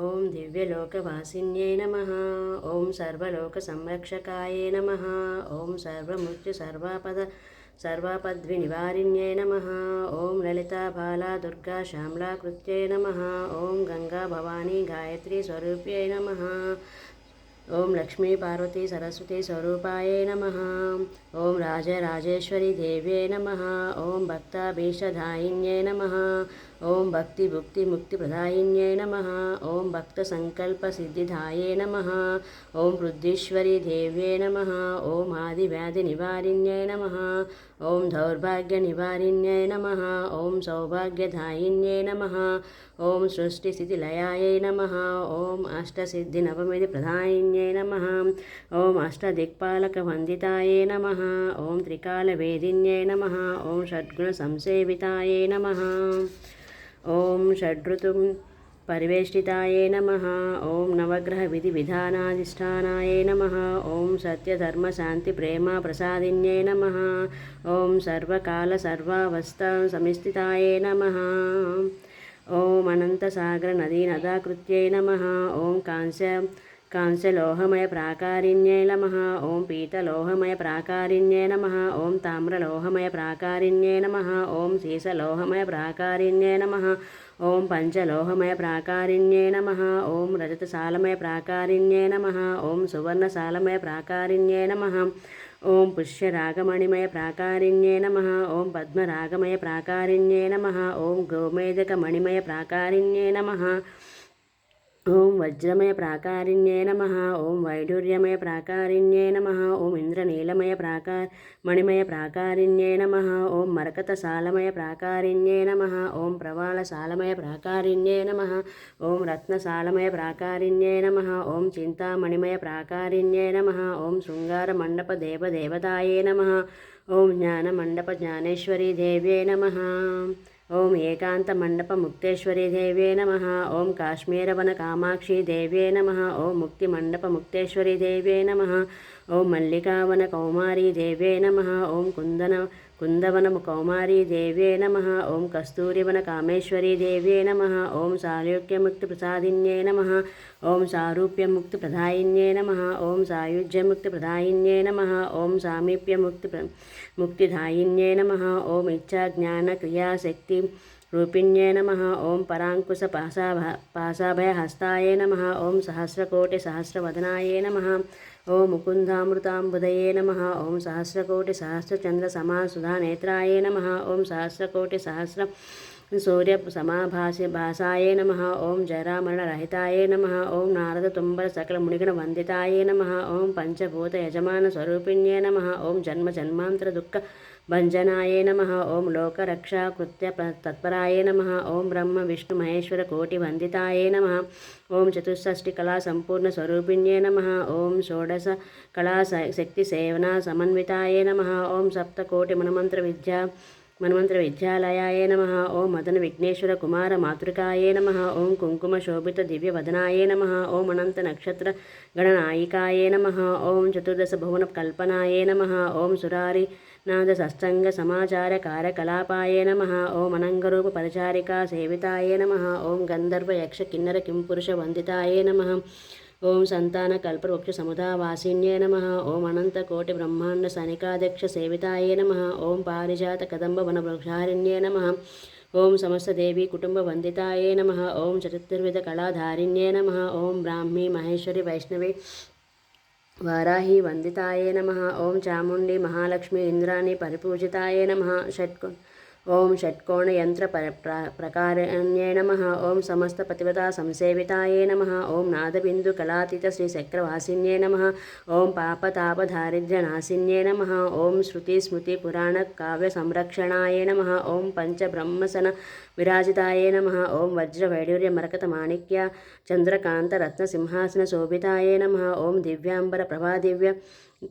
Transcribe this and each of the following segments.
ఓం దివ్యలోకవాసిన్యై నమః. ఓం సర్వలోకసంరక్షకాయై నమః. ఓం సర్వాపద్వినివారిణ్యై నమః. ఓం లలితాబాలా దుర్గా శ్యామలాకృత్యై నమః. ఓం గంగా భవానీ గాయత్రీ స్వరూప్యై నమః. ఓం లక్ష్మీ పార్వతీ సరస్వతీ స్వరూపాయై నమః. ఓం రాజరాజేశ్వరి దేవ్యై నమః. ఓం భక్తాభీష్టదాయిన్యై నమః. ఓం భక్తి భుక్తి ముక్తి ప్రదాయిన్యై నమః. ఓం భక్త సంకల్ప సిద్ధిదాయై నమః. ఓం వృద్ధీశ్వరి దేవ్యై నమః. ఓం ఆదివ్యాధి నివారిణ్యై నమః. ఓం దౌర్భాగ్య నివారిణ్యై నమః. ఓం సౌభాగ్యదాయిన్యై నమః. ఓం సృష్టిస్థితిలయాయై నమః. ఓం అష్టసిద్ధి నవమిది ప్రదాయిన్యై నమః. ఓం అష్టదిక్పాలకవందితాయై నమః. ఓం త్రికాలవేదిన్యై నమః. ఓం షడ్గుణ సంసేవితాయై నమః. ఓం షడ్ఋతుం పరివేష్టితాయై నమః. ఓం నవగ్రహ విధి విధానాధిష్టానాయై నమః. ఓం సత్యధర్మ శాంతి ప్రేమ ప్రసాదిన్యై నమః. ఓం సర్వకాల సర్వావస్థ సమిస్థితాయై నమః. ఓం అనంతసాగర నదీనదాకృత్యై నమః. ఓం కాంస్యలోహమయ ప్రాకారిణ్యై నమః. ఓం పీతలోహమయ ప్రాకారిణ్యై నమః. ఓం తామ్రలోహమయ ప్రాకారిణ్యై నమః. ఓం సీసలోహమయ ప్రాకారిణ్యై నమః. ఓం పంచలోహమయ ప్రాకారిణ్యై నమః. ఓం రజతసాలమయ ప్రాకారిణ్యై నమః. ఓం సువర్ణసాలమయ ప్రాకారిణ్యై నమః. ఓం పుష్యరాగమణిమయ ప్రాకారిణ్యై నమః. ఓం పద్మరాగమయ ప్రాకారిణ్యై నమః. ఓం గోమేదకమణిమయ ప్రాకారిణ్యై నమః. ఓం వజ్రమయ ప్రాకారిణ్యై నమః. ఓం వైఢూర్యమయ ప్రాకారిణ్యై నమః. ఓం ఇంద్రనీలమయ మణిమయ ప్రాకారిణ్యై నమః. ఓం మరకతసాలమయ ప్రాకారిణ్యై నమః. ఓం ప్రవాళసాలమయ ప్రాకారిణ్యై నమః. ఓం రత్నసాలమయ ప్రాకారిణ్యై నమః. ఓం చింతామణిమయ ప్రాకారిణ్యై నమః. ఓం శృంగారమండప దేవదేవతాయై నమః. ఓం జ్ఞానమండప జ్ఞానేశ్వరీ దేవ్యై నమః. ఓం ఏకాంతమండప ముక్తేశ్వరీ దేవ్యై నమః. ఓం కాశ్మీరవన కామాక్షి దేవ్యై నమః. ఓం ముక్తిమండప ముక్తేశ్వరీ దేవ్యై నమః. ఓం మల్లికావన కౌమారీ దేవ్యై నమః. ఓం కుందవన కౌమారీ దేవ్యై నమః. ఓం కస్తూరివన కామేశ్వరీ దేవ్యై నమః. ఓం సారూప్యముక్తి ప్రసాదిన్యై నమః. ఓం సారూప్యముక్తి ప్రదాయిన్యై నమః. ఓం సాయుజ్యముక్తి ప్రదాయిన్యై నమః. ఓం ముక్తిదాయిన్యై నమః. ఓం ఇచ్చా జ్ఞాన క్రియాశక్తి రూపిణ్యై నమః. ఓం పరాంకుశ పాశాభయహస్తాయై నమః. ఓం సహస్రకోటి సహస్రవదనాయై నమః. ఓం ముకుందామృతాంబుదయే నమః. ఓం సహస్రకోటి సహస్రచంద్ర సమాసుధానేత్రాయై నమః. ఓం సహస్రకోటి సహస్ర సూర్య భాసాయే నమః. ఓం జరామరణరహితాయే నమః. ఓం నారద తుంబర సకల మునిగణ వందితాయే నమః. ఓం పంచభూత యజమాన స్వరూపిణ్యే నమః. ఓం జన్మ జన్మాంతర దుఃఖ భంజనాయే నమః. ఓం లోకరక్షా కృత్య తత్పరాయే నమః. ఓం బ్రహ్మ విష్ణు మహేశ్వర కోటి వందితాయే నమః. ఓం చతుషష్ఠి కళా సంపూర్ణ స్వరూపిణ్యే నమః. ఓం షోడశ కళా శక్తి సేవనా సమన్వితాయే నమః. ఓం సప్తకోటి మన్మంత్ర విద్యాలయాయే నమః. ఓం మదన విఘ్నేశ్వర కుమార మాతృకాయే నమః. ఓం కుంకుమ శోభిత దివ్యవదనాయే నమః. ఓం అనంత నక్షత్ర గణనాయికాయే నమః. ఓం చతుర్దశ భువన కల్పనాయే నమః. ఓం సురారి నాద సత్సంగ సమాచార కార్యకలాపాయే నమః. ఓం అనంగరూప పరిచారికా సేవితాయే నమః. ఓం గంధర్వ యక్ష కిన్నర కింపురుష వందితాయే నమః. ఓం సంతాన కల్పవృక్ష సముదావాసిన్యే నమః. ఓం అనంత కోటి బ్రహ్మాండ సనికాధ్యక్ష సేవితాయే నమః. ఓం పారిజాత కదంబ వనవృక్షారిణ్యే నమః. ఓం సమస్త దేవి కుటుంబ వందితాయే నమః. ఓం చతుర్విధ కళాధారిణ్యే నమః. ఓం బ్రాహ్మీ మహేశ్వరి వైష్ణవి వారాహి వందితాయే నమః. ఓం చాముండి మహాలక్ష్మి ఇంద్రాణి పరిపూజితాయే నమః. ఓం షట్కోణ యంత్ర ప్రకారణ్యై నమః. ఓం సమస్త పతివతా సంసేవితాయే నమః. ఓం నాదబిందు కళాతీత శ్రీ చక్రవాసిన్యై నమః. ఓం పాపతాపదారిద్ర్యనాశిన్యై నమః. ఓం శృతి స్మృతి పురాణ కావ్య సంరక్షణాయే నమః. ఓం పంచబ్రహ్మసన విరాజితాయే నమః. ఓం వజ్ర వైడూర్య మరకత మాణిక్య చంద్రకాంత రత్న సింహాసన శోభితాయే నమః. ఓం దివ్యాంబర ప్రభాదివ్య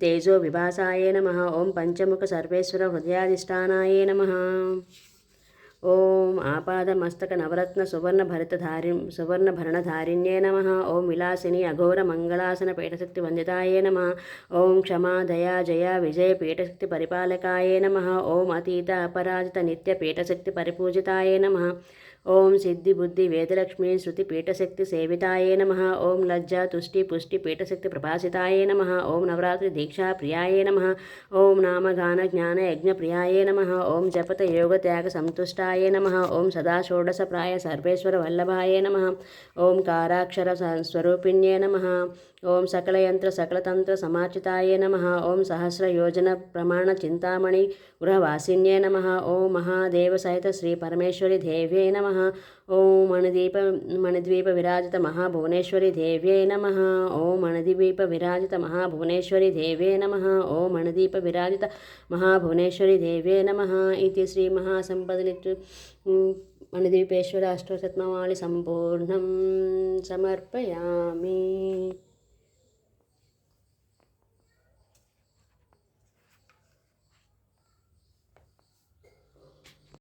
తేజో విభాసాయే నమః. ఓం పంచముఖ సర్వేశ్వర హృదయాధిష్టానాయే నమః. ఓం ఆపాదమస్తక నవరత్న సువర్ణభరణధారిణ్యే నమః. ఓం విలాసిని అఘోర మంగళాసన పీఠశక్తి వందితాయే నమః. ఓం క్షమా దయా జయ విజయ పీఠశక్తి పరిపాలకాయే నమః. ఓం అతీత అపరాజిత నిత్య పీఠశక్తి పరిపూజితాయే నమః. ఓం సిద్ధి బుద్ధి వేదలక్ష్మి శృతి పీఠశక్తి సేవితాయే నమః. ఓం లజ్జా తుష్టి పుష్టి పీఠశక్తి ప్రభాసితాయే నమః. ఓం నవరాత్రి దీక్షా ప్రియాయే నమః. ఓం నామగాన జ్ఞాన యజ్ఞ ప్రియాయే నమః. ఓం జపత యోగ త్యాగ సంతుష్టాయే నమః. ఓం సదా షోడశ ప్రాయ సర్వేశ్వర వల్లభాయే నమః. ఓం కారాక్షర స్వరూపిణ్యే నమః. ఓం సకలయంత్ర సకలతంత్ర సమార్చితాయే నమః. ఓం సహస్రయోజన ప్రమాణ చింతామణి గృహవాసిన్యే నమః. ఓం మహాదేవ సహిత శ్రీ పరమేశ్వరి దేవ్యై నమః. ఓం మణిద్వీప విరాజిత మహాభువనేశ్వరి దేవ్యై నమః. ఓం మణిద్వీప విరాజిత మహాభువనేశ్వరి దేవ్యై నమః. ఓం మణిద్వీప విరాజిత మహాభువనేశ్వరి దేవ్యై నమః. ఇది శ్రీ మహాసంపదలి మణిద్వీపేశ్వర అష్టశతనామావళి సంపూర్ణం సమర్పయామి.